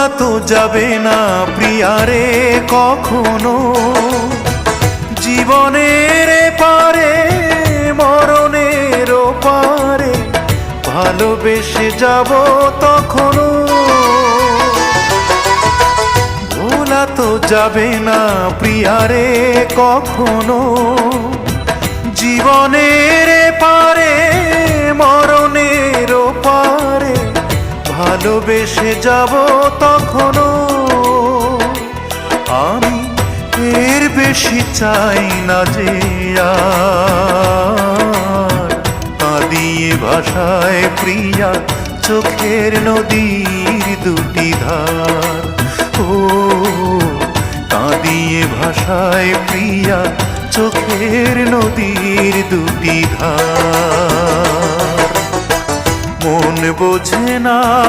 ভোলা তো যাবে না প্রিয়ারে কখনো, জীবনের পারে মরণের পারে ভালোবেসে যাব তখনো। ভোলা তো যাবে না প্রিয়ারে কখনো, জীবনের পারে মরণের পারে ভালোবেসে যাব তখনো। আমি এর বেশি চাই না যে আর কাঁদিয়ে ভাষায় প্রিয়া চোখের নদীর দুটি ধার। ও কাঁদিয়ে ভাষায় প্রিয়া চোখের নদীর দুটি ধার। মন বোঝে না